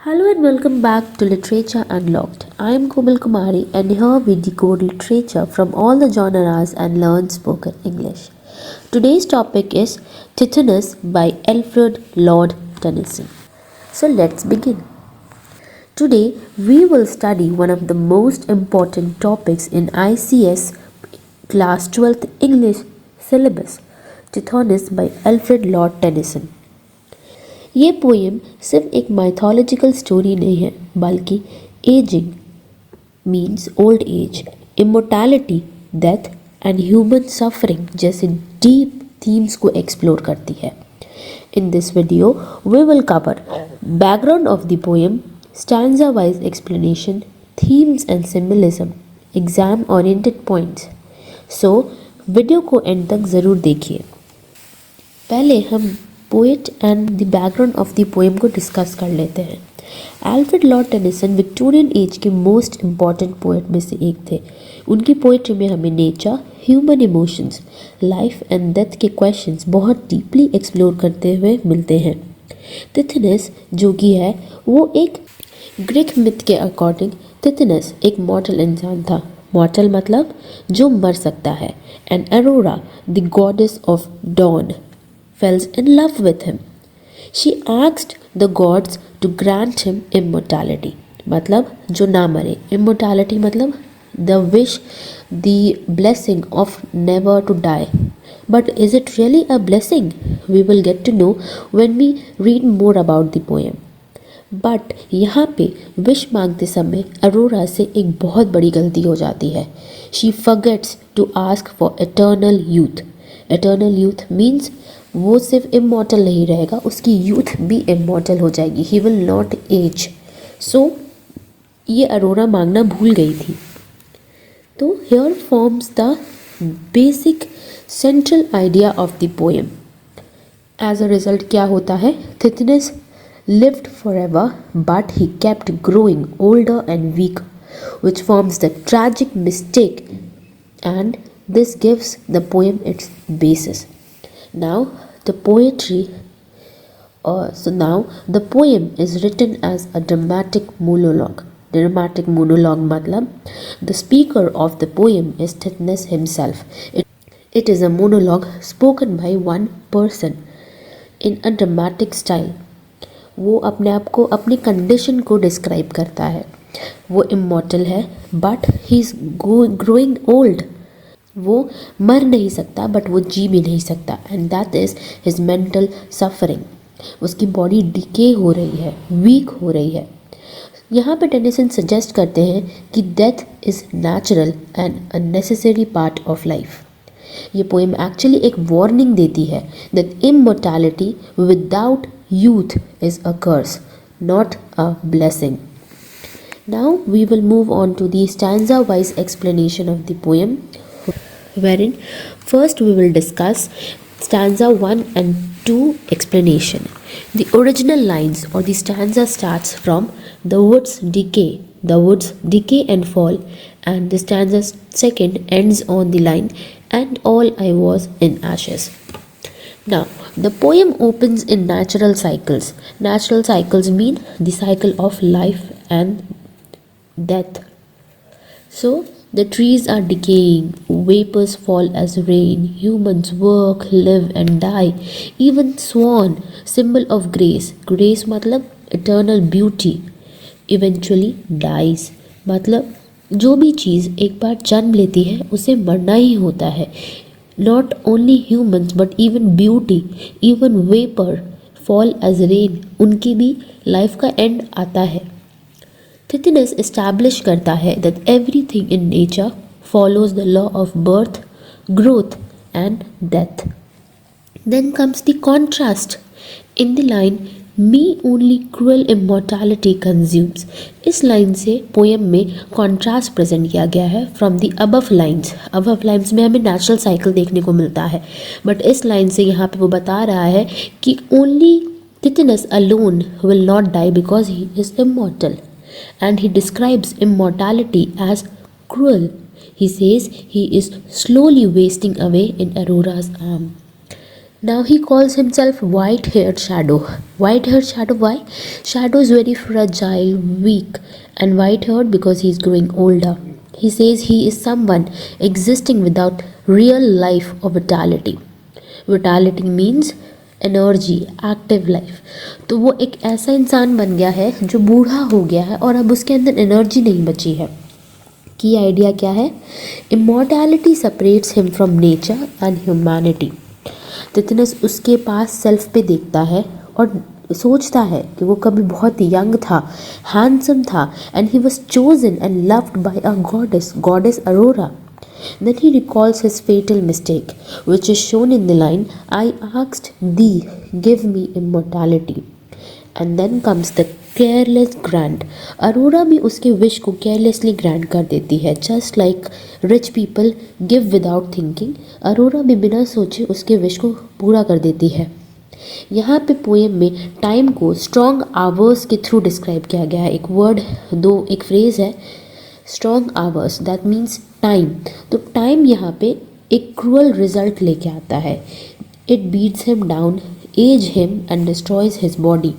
Hello and welcome back to Literature Unlocked. I am Komal Kumari and here we decode literature from all the genres and learn spoken English. Today's topic is Tithonus by Alfred Lord Tennyson. So let's begin. Today we will study one of the most important topics in ICS Class 12th English syllabus, Tithonus by Alfred Lord Tennyson. ये poem सिर्फ एक mythological story नहीं है बल्कि ageing means old age, immortality, death and human suffering जैसे deep themes को explore करती है. In this video we will cover background of the poem, stanza wise explanation, themes and symbolism, exam oriented points. So video को end तक ज़रूर देखिए. पहले हम poet and the background of the poem को डिस्कस कर लेते हैं. Alfred Lord Tennyson Victorian age के मोस्ट इम्पॉर्टेंट पोएट में से एक थे. उनकी पोएट्री में हमें nature, human emotions, life and death के क्वेश्चंस बहुत डीपली एक्सप्लोर करते हुए मिलते हैं. तिथनस जो कि है वो एक ग्रीक मिथ के अकॉर्डिंग तिथनस एक मॉर्टल इंसान था. मॉर्टल मतलब जो मर सकता है. And Aurora the goddess of dawn fell in love with him. She asked the gods to grant him immortality. मतलब जो ना मरे. Immortality मतलब the wish, the blessing of never to die. But is it really a blessing? We will get to know when we read more about the poem. But यहाँ पे wish मांगते समय अरोरा से एक बहुत बड़ी गलती हो जाती है. She forgets to ask for eternal youth. Eternal youth means वो सिर्फ इमॉर्टल नहीं रहेगा, उसकी यूथ भी इमॉर्टल हो जाएगी. He will not age. So ये अरोरा मांगना भूल गई थी. तो here forms the basic central idea of the poem. As a result क्या होता है? थिथनस lived forever, but he kept growing older and weaker, which forms the tragic mistake, and this gives the poem its basis. Now the poem is written as a dramatic monologue. Dramatic monologue matlab the speaker of the poem is Tithonus himself. It is a monologue spoken by one person in a dramatic style. वो अपने आप को, अपनी condition को describe करता है. वो immortal है but he is growing old. वो मर नहीं सकता बट वो जी भी नहीं सकता. And that is his mental suffering. उसकी बॉडी डिके हो रही है, वीक हो रही है. यहाँ पे टेनिसन सजेस्ट करते हैं कि death is natural and a necessary part of life. ये पोएम एक्चुअली एक वार्निंग देती है that immortality without youth is a curse, not a blessing. Now we will move on to the stanza wise explanation of the poem, wherein first we will discuss stanza 1 and 2 explanation. The original lines or the stanza starts from the woods decay and fall, and the stanza second ends on the line and all I was in ashes. Now, the poem opens in natural cycles. Natural cycles mean the cycle of life and death. So, the trees are decaying, vapors fall as rain, humans work, live and die. Even swan, symbol of grace. Grace matlab eternal beauty, eventually dies. मतलब जो भी चीज़ एक बार जन्म लेती है उसे मरना ही होता है. Not only humans but even beauty, even vapor fall as rain. उनकी भी लाइफ का एंड आता है. थिथनस एस्टैब्लिश करता है that everything in nature follows the law of birth, growth and death. Then comes the contrast in the line me only cruel immortality consumes. इस line से poem में कॉन्ट्रास्ट प्रेजेंट किया गया है from the above lines. Above lines में हमें natural cycle देखने को मिलता है, बट इस लाइन से यहाँ पे वो बता रहा है कि only Tithonus alone will not die because he is immortal, and he describes immortality as cruel. He says he is slowly wasting away in Aurora's arm. Now he calls himself white haired shadow. White haired shadow, why? Shadow is very fragile, weak, and white haired because he is growing older. He says he is someone existing without real life or vitality. Vitality means energy, active life. तो वो एक ऐसा इंसान बन गया है जो बूढ़ा हो गया है और अब उसके अंदर एनर्जी नहीं बची है। की आइडिया क्या है? Immortality separates him from nature and humanity. Tithonus उसके पास सेल्फ पे देखता है और सोचता है कि वो कभी बहुत यंग था, हैंडसम था, and he was chosen and loved by a goddess Arora. Then he recalls his fatal mistake, which is shown in the line, I asked thee, give me immortality. And then comes the careless grant. Arora भी उसके wish को carelessly grant कर देती है, just like rich people give without thinking. Arora भी बिना सोचे उसके विश को पूरा कर देती है। यहाँ पे पोएम में टाइम को स्ट्रॉन्ग आवर्स के थ्रू डिस्क्राइब किया गया है। एक फ्रेज है strong hours, that means time. तो टाइम यहाँ पे एक क्रूअल रिजल्ट लेके आता है। It beats him down, as him and destroys his body.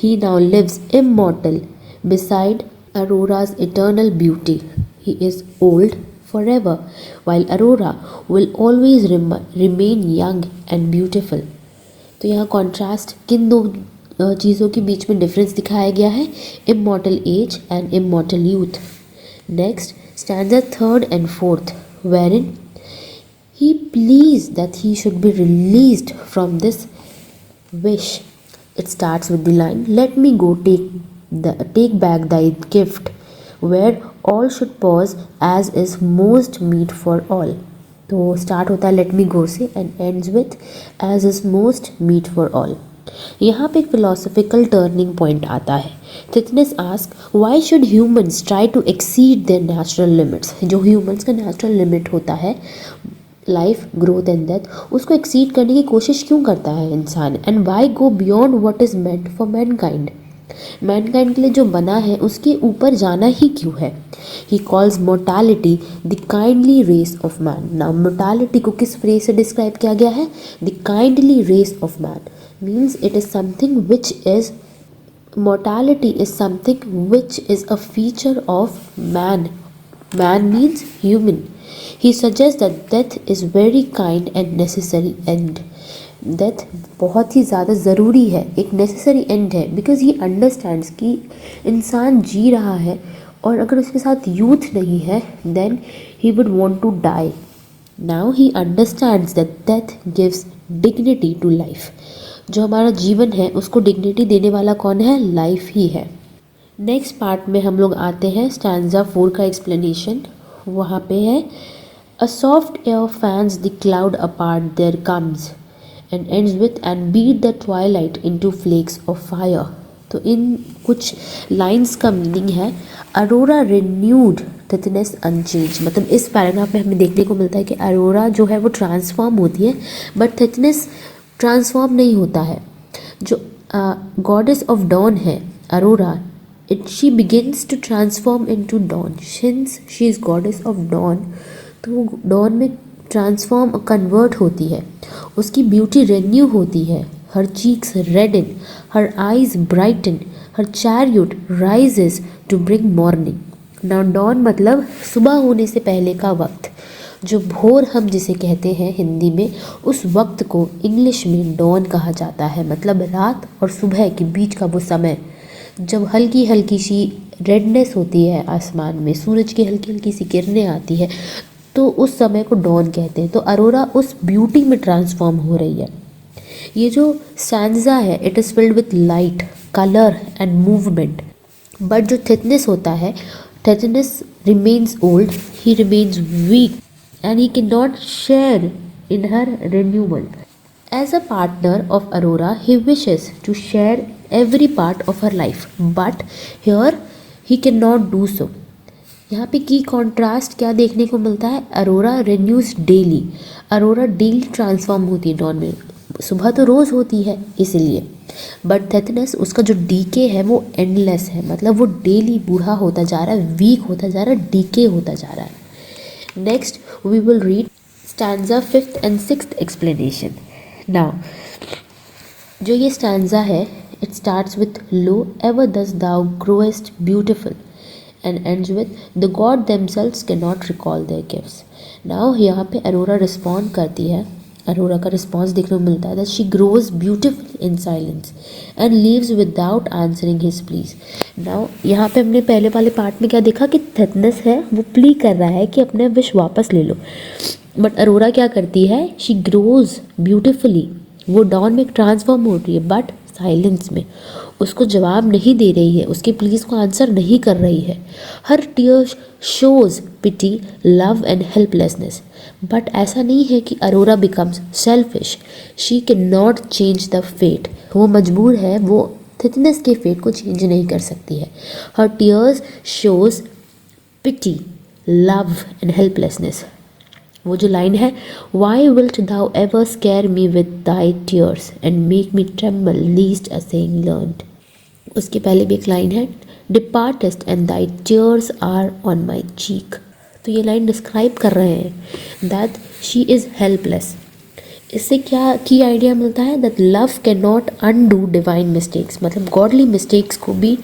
He now lives immortal beside Aurora's eternal beauty. He is old forever, while Aurora will always remain young and beautiful. तो यहाँ contrast किन दो चीज़ों के बीच में difference दिखाया गया है? Immortal age and immortal youth. Next, stanza 3rd and 4th, wherein he pleads that he should be released from this wish. It starts with the line, let me go take back thy gift, where all should pause as is most meet for all. तो start होता है let me go say and ends with as is most meet for all. यहाँ पे एक philosophical turning point आता है। Tithonus ask why should humans try to exceed their natural limits. जो humans का नेचुरल लिमिट होता है लाइफ, ग्रोथ एंड डेथ, उसको एक्सीड करने की कोशिश क्यों करता है इंसान? And why go beyond what is meant for mankind. Mankind के लिए जो बना है उसके ऊपर जाना ही क्यों है? He calls mortality the kindly race of man. Now mortality को किस फ्रेज से डिस्क्राइब किया गया है? The kindly race of man means it is something which is mortality is something which is a feature of man. Man means human. He suggests that death is very kind and necessary end. Death बहुत ही ज़्यादा ज़रूरी है, एक necessary end है, because he understands कि इंसान जी रहा है और अगर उसके साथ youth नहीं है then he would want to die. Now he understands that death gives dignity to life. जो हमारा जीवन है उसको डिग्निटी देने वाला कौन है? लाइफ ही है। नेक्स्ट पार्ट में हम लोग आते हैं स्टैंजा 4 का एक्सप्लेनेशन। वहाँ पे है a soft air fans the cloud apart there comes and ends with and beat the twilight into flakes of fire. तो इन कुछ लाइंस का मीनिंग है अरोरा रिन्यूड थिटनेस अनचेंज। मतलब इस पैराग्राफ में हमें देखने को मिलता है कि अरोरा जो है वो ट्रांसफॉर्म होती है बट थिटनेस ट्रांसफॉर्म नहीं होता है। जो गॉडेस ऑफ डॉन है Aurora, she begins to transform into dawn since she is goddess of dawn. तो वो डॉन में ट्रांसफॉर्म कन्वर्ट होती है, उसकी ब्यूटी रेन्यू होती है, her cheeks redden, her eyes brighten, her chariot rises to bring morning. Now dawn मतलब सुबह होने से पहले का वक्त, जो भोर हम जिसे कहते हैं हिंदी में, उस वक्त को इंग्लिश में डॉन कहा जाता है। मतलब रात और सुबह के बीच का वो समय जब हल्की हल्की सी रेडनेस होती है आसमान में, सूरज की हल्की हल्की सी किरणें आती है, तो उस समय को डॉन कहते हैं। तो अरोरा उस ब्यूटी में ट्रांसफॉर्म हो रही है। ये जो स्टैंजा है it is filled with light, colour and movement. But जो थिकनेस होता है, Tithonus remains old, he remains weak and he cannot share in her renewal. As a partner of Aurora, he wishes to share every part of her life, but here he cannot do so. यहाँ पे की contrast क्या देखने को मिलता है? Arora renews daily. Arora daily transform होती है डॉन में, सुबह तो रोज़ होती है इसलिए, बट थिकनेस उसका जो डीके है वो एंडलेस है। मतलब वो डेली बूढ़ा होता जा रहा है, वीक होता जा रहा है, डीके होता जा रहा है। Next, we will read stanza 5th and 6th explanation. Now जो ये स्टैंजा है, it starts with lo ever thus thou growest beautiful and ends with the gods themselves can not recall their gifts. Now यहाँ पे Arora respond करती है, अरोरा का response देखने को मिलता है that she grows beautiful in silence and leaves without answering his please. Now यहाँ पे हमने पहले वाले पार्ट में क्या देखा कि थिटनेस है वो प्ली कर रहा है कि अपने विश वापस ले लो, बट अरोरा क्या करती है, शी ग्रोज ब्यूटिफुली, वो डॉन में ट्रांसफॉर्म हो रही है बट साइलेंस में, उसको जवाब नहीं दे रही है, उसके प्लीज को आंसर नहीं कर रही है। Her tear shows pity love and helplessness, but ऐसा नहीं है कि Aurora becomes selfish, she cannot change the fate, वो मजबूर है, वो थिकनेस के फेट को चेंज नहीं कर सकती है। Her tears shows pity love and helplessness, वो जो लाइन है, why wilt thou ever scare me with thy tears and make me tremble lest a saying learnt, उसके पहले भी एक लाइन है, departest and thy tears are on my cheek. तो ये लाइन डिस्क्राइब कर रहे हैं दैट शी इज़ हेल्पलेस। इससे क्या की आइडिया मिलता है that love can not undo divine mistakes, मतलब गॉडली मिस्टेक्स को भी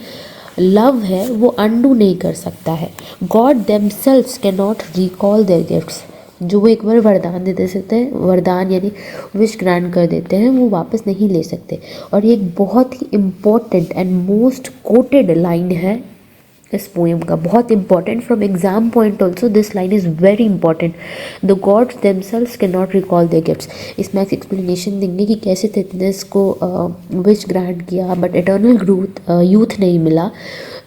लव है वो अनडू नहीं कर सकता है। Gods themselves can not recall their gifts, जो वो एक बार वरदान दे सकते हैं, वरदान यानी विश ग्रांट कर देते हैं, वो वापस नहीं ले सकते। और ये एक बहुत ही important and most quoted line है इस पोएम का, बहुत important from exam point also this line is very important. The gods themselves can not recall their gifts, इसमें एक्सप्लेनेशन देंगे कि कैसे थिकनेस को विश ग्रांट किया बट इटर्नल ग्रोथ यूथ नहीं मिला।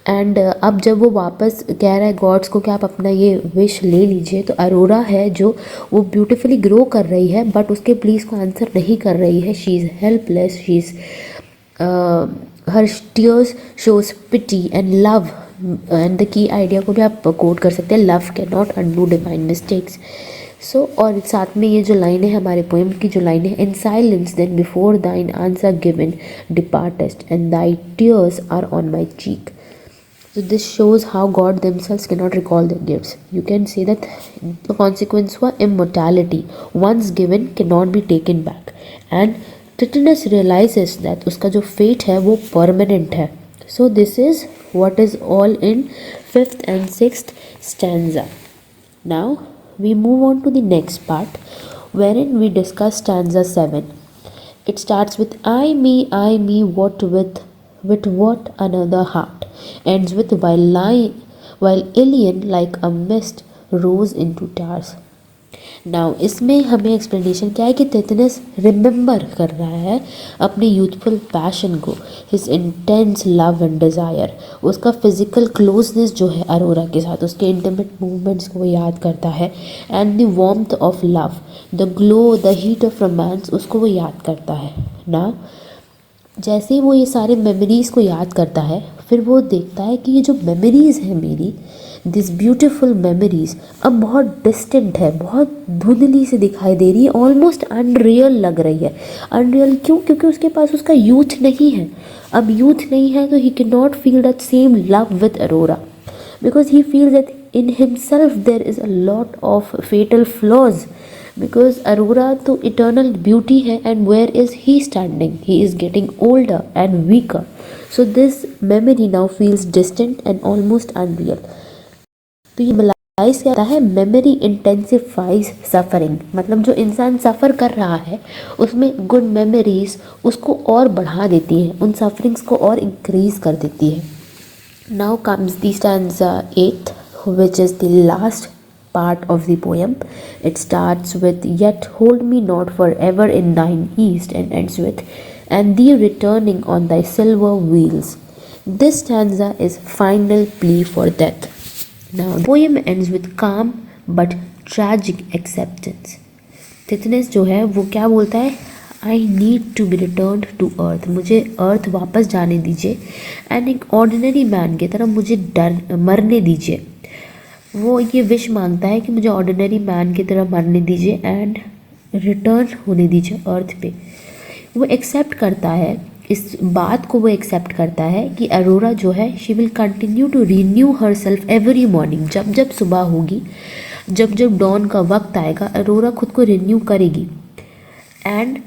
एंड अब जब वो वापस कह रहा है गॉड्स को कि आप अपना ये विश ले लीजिए, तो अरोरा है जो वो ब्यूटीफुली ग्रो कर रही है बट उसके प्लीज़ को आंसर नहीं कर रही है, she is helpless, she is her tears shows pity and love, and the key idea को भी आप कोट कर सकते हैं, love can not undo divine mistakes. So और साथ में ये जो लाइन है हमारे पोएम की जो लाइन है, in silence then before thine answer given departest and thy tears are on my cheek. So this shows how God themselves cannot recall their gifts. You can say that the consequence was immortality. Once given cannot be taken back. And Tithonus realizes that उसका जो fate है वो permanent है. So this is what is all in 5th and 6th stanza. Now we move on to the next part wherein we discuss stanza 7. It starts with I me, what with what another heart, ends with while alien like a mist rose into stars. Now इसमें हमें explanation क्या है कि thickness remember कर रहा है अपने youthful passion को, his intense love and desire, उसका फिजिकल क्लोजनेस जो है अरोरा के साथ, उसके इंटीमेट मूवमेंट्स को वो याद करता है, and the warmth of love, the glow the heat of romance, उसको वो याद करता है ना। जैसे ही वो ये सारे मेमोरीज़ को याद करता है, फिर वो देखता है कि ये जो मेमोरीज़ हैं मेरी, दिस ब्यूटीफुल मेमोरीज़ अब बहुत डिस्टेंट है, बहुत धुंधली से दिखाई दे रही है, ऑलमोस्ट अनरियल लग रही है। अनरियल क्यों? क्योंकि उसके पास उसका यूथ नहीं है। अब यूथ नहीं है तो he can not feel that same love with Aurora, because he feel that in himself there is a lot of fatal flaws, because Aurora तो eternal beauty है, and where is he standing? He is getting older and weaker, so this memory now feels distant and almost unreal. तो ये realize क्या होता है, memory intensifies suffering, मतलब जो इंसान सफ़र कर रहा है उसमें good memories उसको और बढ़ा देती हैं, उन sufferings को और increase कर देती है. Now comes the stanza 8, which is the last part of the poem. It starts with yet hold me not forever in thine east, and ends with and thee returning on thy silver wheels. This stanza is final plea for death. Now the poem ends with calm but tragic acceptance. Tithonus जो है वो क्या बोलता है, I need to be return to earth, मुझे earth वापस जाने दीजिए, एंड एक ऑर्डिनरी मैन की तरह मुझे मरने दीजिए। वो ये विश मांगता है कि मुझे ऑर्डिनरी मैन की तरह मरने दीजिए एंड रिटर्न होने दीजिए अर्थ पे। वो एक्सेप्ट करता है, इस बात को वो एक्सेप्ट करता है कि अरोरा जो है she will continue to renew herself every morning, जब जब सुबह होगी, जब जब डॉन का वक्त आएगा, अरोरा खुद को रिन्यू करेगी। एंड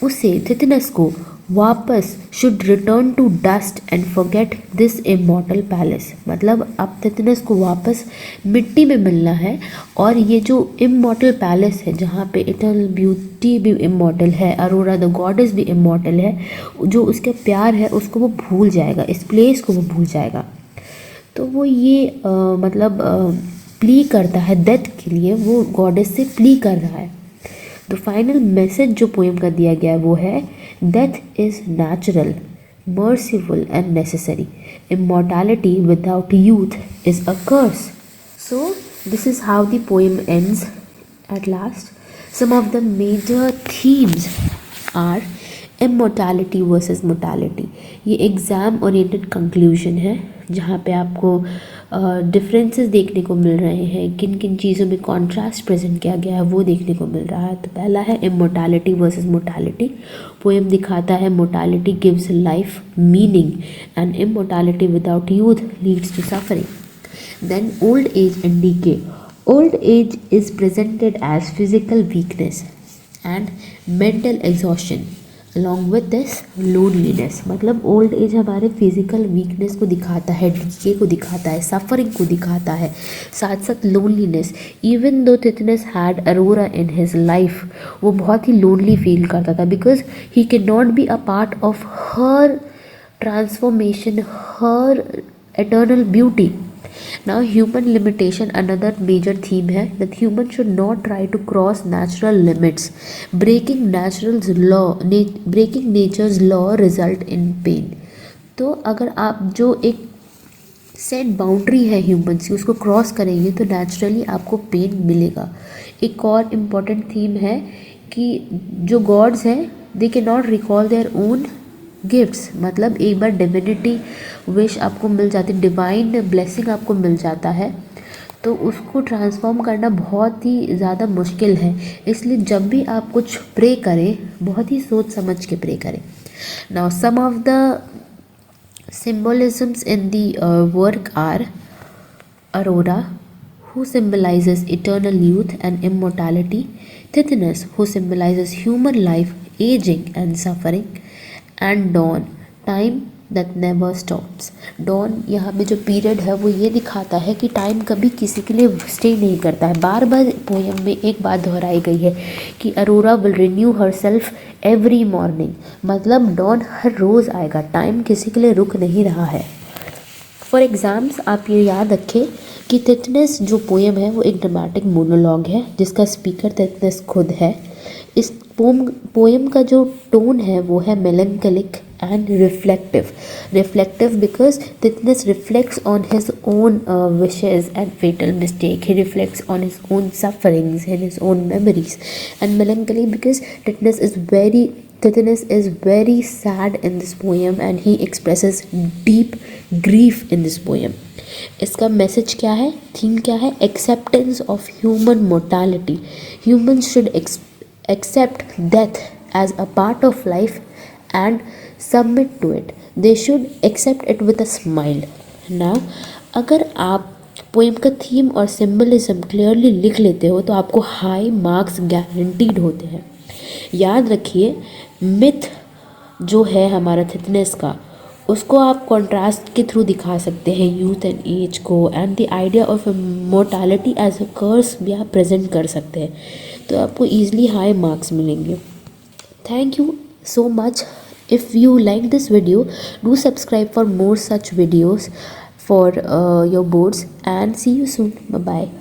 उसे थिथनस को वापस should return to dust and forget this immortal palace. मतलब अब थिथनस को वापस मिट्टी में मिलना है और ये जो इमॉर्टल पैलेस है जहाँ पे इटर्नल ब्यूटी भी इमॉर्टल है, अरोरा द गॉडेस भी इमॉर्टल है, जो उसका प्यार है उसको वो भूल जाएगा, इस प्लेस को वो भूल जाएगा। तो वो ये मतलब प्ली करता है डेथ के लिए, वो गॉडेस से प्ली कर रहा है। तो फाइनल मैसेज जो पोएम का दिया गया है वो है death is natural, merciful and necessary, immortality without youth is a curse. So this is how the poem ends at last. Some of the major themes are immortality versus mortality. ये exam oriented conclusion है जहाँ पे आपको differences देखने को मिल रहे हैं, किन किन चीज़ों में कॉन्ट्रास्ट प्रेजेंट किया गया है वो देखने को मिल रहा है। तो पहला है इमॉर्टैलिटी वर्सेस मोर्टैलिटी। पोएम दिखाता है mortality gives life meaning and immortality without youth leads to suffering. Then old age and decay. Old age is presented as physical weakness and mental exhaustion along with this loneliness. मतलब old age हमारे physical weakness को दिखाता है, DK को दिखाता है, suffering को दिखाता है, साथ साथ loneliness. Even though Tithonus had Aurora in his life, वो बहुत ही लोनली फील करता था because he can not be a part of her transformation, her eternal beauty. Now human limitation, another major theme है that human should not try to cross natural limits. Breaking nature's law result in pain. तो अगर आप जो एक set boundary है humans की उसको cross करेंगे तो नेचुरली आपको पेन मिलेगा। एक और इम्पॉर्टेंट थीम है कि जो गॉड्स हैं they can not recall their own gifts. मतलब एक बार डिविनिटी विश आपको मिल जाती, डिवाइन ब्लेसिंग आपको मिल जाता है तो उसको ट्रांसफॉर्म करना बहुत ही ज़्यादा मुश्किल है। इसलिए जब भी आप कुछ प्रे करें बहुत ही सोच समझ के प्रे करें। Now some of the symbolisms in the work are Aurora, who symbolizes eternal youth and immortality, Tithonus, who symbolizes human life, aging and suffering, and Dawn, time that never stops. Dawn यहाँ पे जो period है वो ये दिखाता है कि time कभी किसी के लिए स्टे नहीं करता है। बार बार पोएम में एक बात दोहराई गई है कि Arora will renew her self every morning. मतलब डॉन हर रोज़ आएगा, टाइम किसी के लिए रुक नहीं रहा है। फॉर एग्ज़ाम्स आप ये याद रखें कि थिथनस जो पोएम है वो एक ड्रामेटिक मोनोलॉग है जिसका स्पीकर थिथनस खुद है। इस पोएम का जो टोन है वो है मेलंकलिक and reflective because Tithonus reflects on his own wishes and fatal mistake. He reflects on his own sufferings and his own memories. And melancholy because Tithonus is very sad in this poem and he expresses deep grief in this poem. इसका message क्या है, theme क्या है? Acceptance of human mortality. Humans should accept death as a part of life and submit to it. They should accept it with a smile. Now अगर आप poem का theme और symbolism clearly लिख लेते हो तो आपको हाई मार्क्स गारंटीड होते हैं। याद रखिए मिथ जो है हमारा थिथनेस का उसको आप कॉन्ट्रास्ट के थ्रू दिखा सकते हैं यूथ एंड एज को, and the idea of mortality as a curse भी आप प्रेजेंट कर सकते हैं तो आपको ईजिली हाई मार्क्स मिलेंगे। Thank you so much. If you like this video, do subscribe for more such videos for your boards and see you soon. Bye bye.